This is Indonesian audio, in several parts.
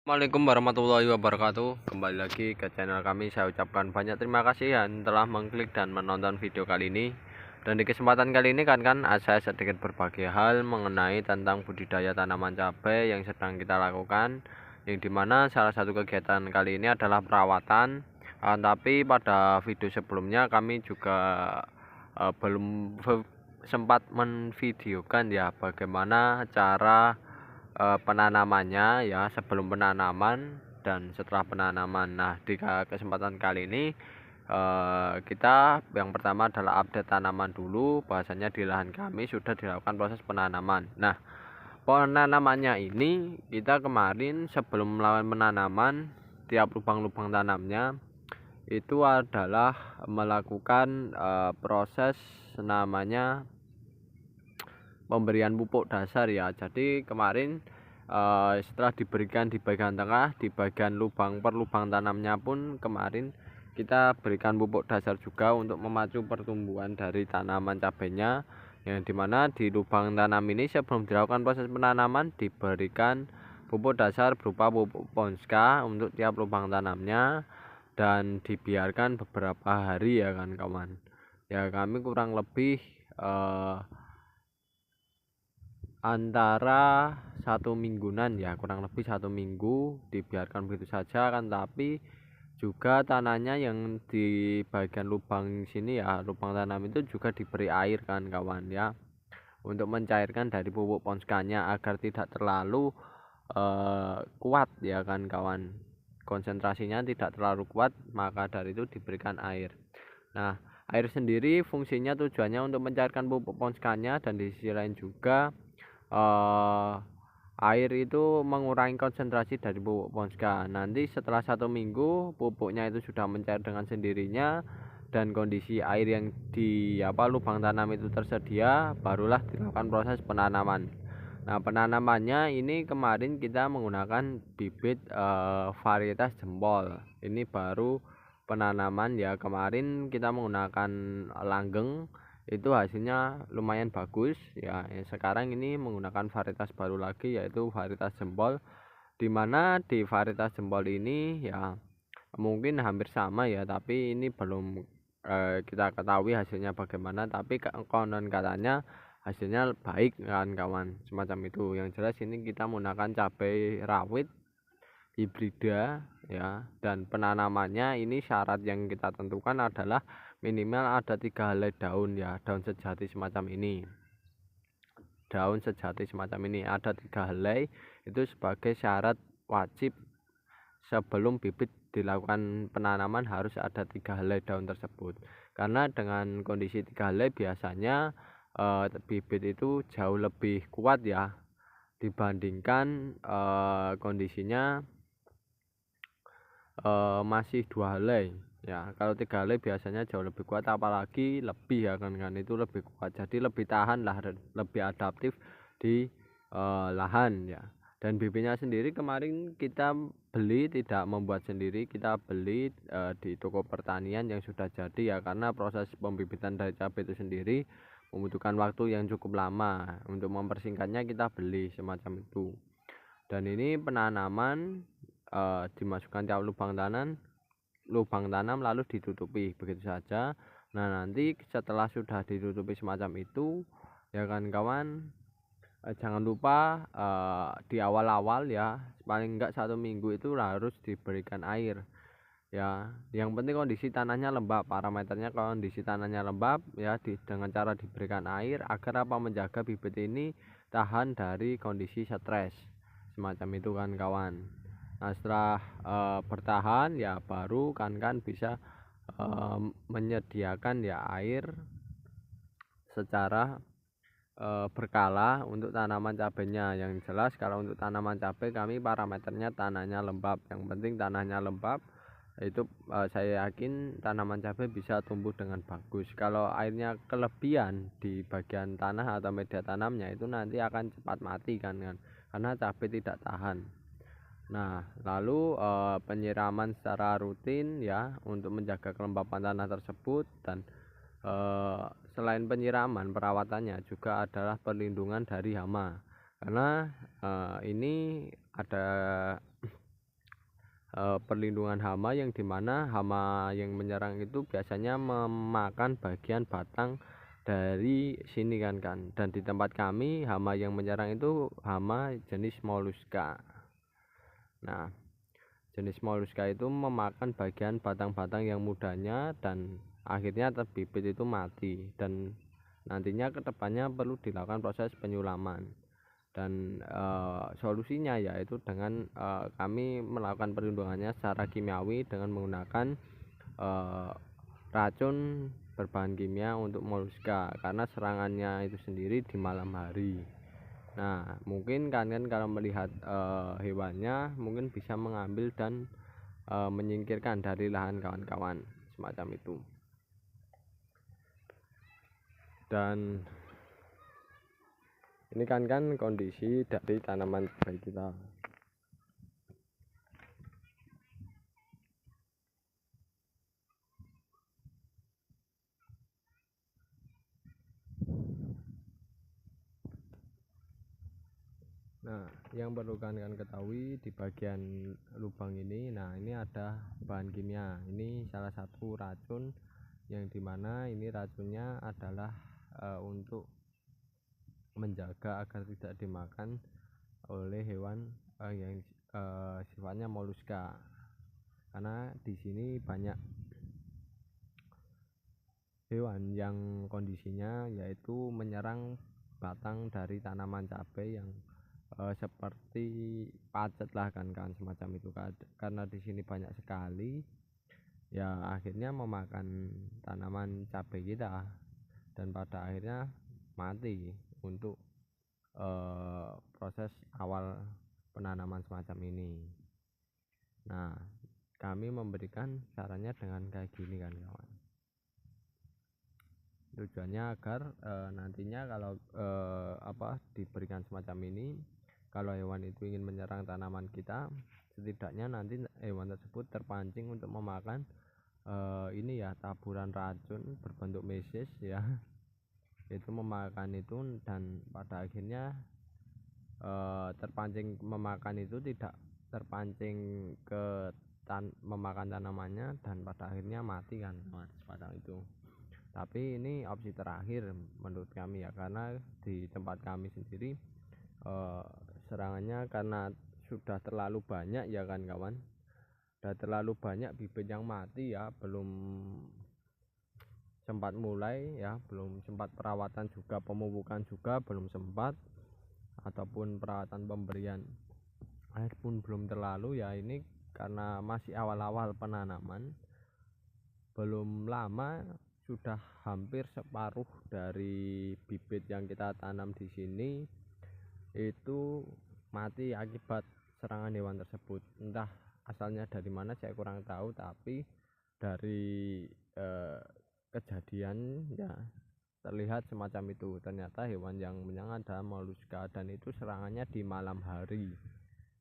Assalamualaikum warahmatullahi wabarakatuh. Kembali lagi ke channel kami. Saya ucapkan banyak terima kasih yang telah mengklik dan menonton video kali ini. Dan di kesempatan kali ini kan saya sedikit berbagi hal mengenai tentang budidaya tanaman cabai yang sedang kita lakukan, yang dimana salah satu kegiatan kali ini adalah perawatan. Tapi pada video sebelumnya kami juga belum sempat menvideokan ya bagaimana cara penanamannya ya, sebelum penanaman dan setelah penanaman. Nah, di kesempatan kali ini kita yang pertama adalah update tanaman dulu, bahasanya di lahan kami sudah dilakukan proses penanaman. Nah, penanamannya ini kita kemarin sebelum melakukan penanaman, tiap lubang-lubang tanamnya itu adalah melakukan proses namanya pemberian pupuk dasar ya. Jadi kemarin setelah diberikan di bagian tengah, di bagian lubang per lubang tanamnya pun kemarin kita berikan pupuk dasar juga untuk memacu pertumbuhan dari tanaman cabenya, yang dimana di lubang tanam ini sebelum dilakukan proses penanaman diberikan pupuk dasar berupa pupuk Ponska untuk tiap lubang tanamnya, dan dibiarkan beberapa hari ya kan kawan ya. Kami kurang lebih antara 1 mingguan ya, kurang lebih 1 minggu dibiarkan begitu saja kan. Tapi juga tanahnya yang di bagian lubang sini ya, lubang tanam itu juga diberi air kan kawan ya, untuk mencairkan dari pupuk ponskanya agar tidak terlalu kuat ya kan kawan, konsentrasinya tidak terlalu kuat, maka dari itu diberikan air. Nah, air sendiri fungsinya tujuannya untuk mencairkan pupuk ponskanya, dan di sisi lain juga air itu mengurangi konsentrasi dari pupuk Ponska. Nanti setelah 1 minggu pupuknya itu sudah mencair dengan sendirinya dan kondisi air yang di lubang tanam itu tersedia, barulah dilakukan proses penanaman. Nah, penanamannya ini kemarin kita menggunakan bibit varietas jempol. Ini baru penanaman ya, kemarin kita menggunakan langgeng, itu hasilnya lumayan bagus ya. Sekarang ini menggunakan varietas baru lagi, yaitu varietas jempol, dimana di varietas jempol ini ya mungkin hampir sama ya, tapi ini belum kita ketahui hasilnya bagaimana, tapi konon katanya hasilnya baik kan kawan, semacam itu. Yang jelas ini kita menggunakan cabai rawit hibrida ya, dan penanamannya ini syarat yang kita tentukan adalah minimal ada 3 helai daun ya, daun sejati semacam ini. Daun sejati semacam ini ada 3 helai, itu sebagai syarat wajib sebelum bibit dilakukan penanaman, harus ada 3 helai daun tersebut. Karena dengan kondisi 3 helai biasanya bibit itu jauh lebih kuat ya dibandingkan kondisinya masih 2 helai ya. Kalau 3 helai biasanya jauh lebih kuat, apalagi lebih ya kan, itu lebih kuat, jadi lebih tahan lah, lebih adaptif di lahan ya. Dan bibitnya sendiri kemarin kita beli, tidak membuat sendiri, kita beli di toko pertanian yang sudah jadi ya, karena proses pembibitan dari cabai itu sendiri membutuhkan waktu yang cukup lama. Untuk mempersingkatnya kita beli semacam itu. Dan ini penanaman dimasukkan tiap lubang tanam lalu ditutupi begitu saja. Nah, nanti setelah sudah ditutupi semacam itu ya kan kawan, jangan lupa di awal-awal ya, paling enggak 1 minggu itu harus diberikan air ya. Yang penting kondisi tanahnya lembab, parameternya kondisi tanahnya lembab ya, dengan cara diberikan air agar menjaga bibit ini tahan dari kondisi stres semacam itu kan kawan. Nah, setelah bertahan ya baru kan bisa menyediakan ya air secara berkala untuk tanaman cabenya. Yang jelas kalau untuk tanaman cabai kami parameternya tanahnya lembab, yang penting tanahnya lembab, itu saya yakin tanaman cabai bisa tumbuh dengan bagus. Kalau airnya kelebihan di bagian tanah atau media tanamnya, itu nanti akan cepat mati kan, karena cabai tidak tahan. Nah, lalu penyiraman secara rutin ya untuk menjaga kelembapan tanah tersebut. Dan selain penyiraman, perawatannya juga adalah perlindungan dari hama, karena ini ada perlindungan hama, yang dimana hama yang menyerang itu biasanya memakan bagian batang dari sini kan. Dan di tempat kami hama yang menyerang itu hama jenis moluska. Nah, jenis moluska itu memakan bagian batang-batang yang mudanya dan akhirnya terbibit itu mati, dan nantinya kedepannya perlu dilakukan proses penyulaman. Dan solusinya yaitu dengan kami melakukan perlindungannya secara kimiawi dengan menggunakan racun berbahan kimia untuk moluska, karena serangannya itu sendiri di malam hari. Nah, mungkin kalian kalau melihat hewannya mungkin bisa mengambil dan menyingkirkan dari lahan kawan-kawan semacam itu. Dan ini kan kondisi dari tanaman cabai kita. Nah, yang perlu kalian ketahui di bagian lubang ini, nah ini ada bahan kimia. Ini salah satu racun yang dimana ini racunnya adalah untuk menjaga agar tidak dimakan oleh hewan yang sifatnya moluska, karena di sini banyak hewan yang kondisinya yaitu menyerang batang dari tanaman cabai yang seperti pacet lah kan semacam itu. Karena di sini banyak sekali, ya akhirnya memakan tanaman cabai kita dan pada akhirnya mati untuk proses awal penanaman semacam ini. Nah, kami memberikan caranya dengan kayak gini kan kawan. Tujuannya agar nantinya kalau diberikan semacam ini, kalau hewan itu ingin menyerang tanaman kita, setidaknya nanti hewan tersebut terpancing untuk memakan ini ya, taburan racun berbentuk mesis ya, itu memakan itu, dan pada akhirnya terpancing memakan itu, tidak terpancing ke memakan tanamannya, dan pada akhirnya mati kan semacam itu. Tapi ini opsi terakhir menurut kami ya, karena di tempat kami sendiri serangannya karena sudah terlalu banyak ya kan kawan, sudah terlalu banyak bibit yang mati ya, belum sempat mulai ya, belum sempat perawatan juga, pemupukan juga belum sempat, ataupun perawatan pemberian air pun belum terlalu ya. Ini karena masih awal-awal penanaman, belum lama sudah hampir separuh dari bibit yang kita tanam di sini itu mati akibat serangan hewan tersebut. Entah asalnya dari mana saya kurang tahu, tapi dari kejadian ya terlihat semacam itu. Ternyata hewan yang menyerang adalah moluska, dan itu serangannya di malam hari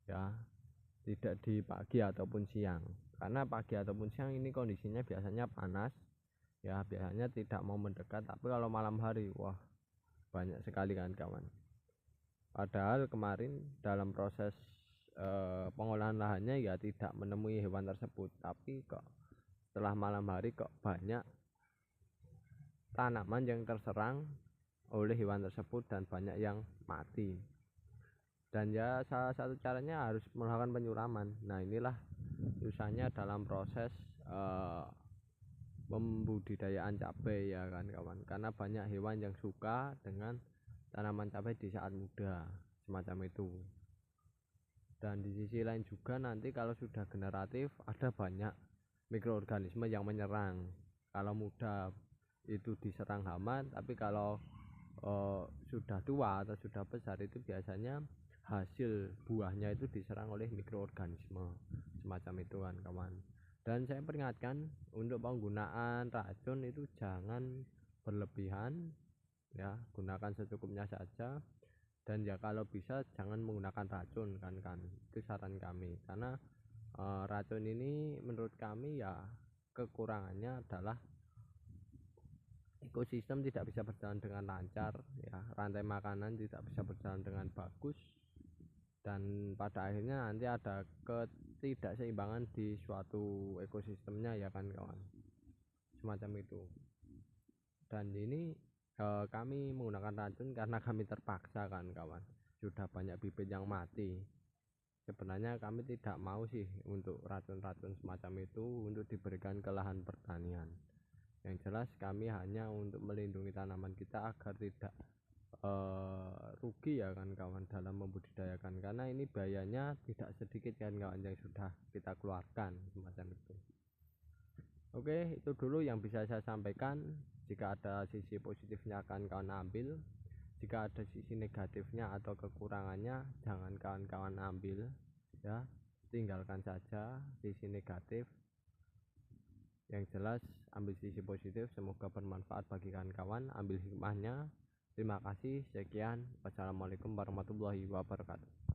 ya, tidak di pagi ataupun siang. Karena pagi ataupun siang ini kondisinya biasanya panas ya, biasanya tidak mau mendekat. Tapi kalau malam hari, wah banyak sekali kan kawan. Padahal kemarin dalam proses pengolahan lahannya ya tidak menemui hewan tersebut, tapi kok setelah malam hari kok banyak tanaman yang terserang oleh hewan tersebut dan banyak yang mati. Dan ya salah satu caranya harus melakukan penyiraman. Nah, inilah susahnya dalam proses pembudidayaan cabai ya kan kawan, karena banyak hewan yang suka dengan tanaman cabai di saat muda semacam itu. Dan di sisi lain juga nanti kalau sudah generatif ada banyak mikroorganisme yang menyerang. Kalau muda itu diserang hama, tapi kalau sudah tua atau sudah besar itu biasanya hasil buahnya itu diserang oleh mikroorganisme semacam itu kan kawan. Dan saya peringatkan untuk penggunaan racun itu jangan berlebihan ya, gunakan secukupnya saja. Dan ya kalau bisa jangan menggunakan racun kan, itu saran kami. Karena racun ini menurut kami ya kekurangannya adalah ekosistem tidak bisa berjalan dengan lancar ya, rantai makanan tidak bisa berjalan dengan bagus, dan pada akhirnya nanti ada ketidakseimbangan di suatu ekosistemnya ya kan kawan, semacam itu. Dan ini kami menggunakan racun karena kami terpaksa kan kawan, sudah banyak bibit yang mati. Sebenarnya kami tidak mau sih untuk racun-racun semacam itu untuk diberikan ke lahan pertanian. Yang jelas kami hanya untuk melindungi tanaman kita agar tidak rugi ya kan kawan dalam membudidayakan, karena ini biayanya tidak sedikit kan kawan yang sudah kita keluarkan semacam itu. Oke, itu dulu yang bisa saya sampaikan. Jika ada sisi positifnya akan kawan ambil, jika ada sisi negatifnya atau kekurangannya jangan kawan-kawan ambil ya, tinggalkan saja sisi negatif. Yang jelas ambil sisi positif, semoga bermanfaat bagi kawan-kawan, ambil hikmahnya. Terima kasih, sekian, wassalamualaikum warahmatullahi wabarakatuh.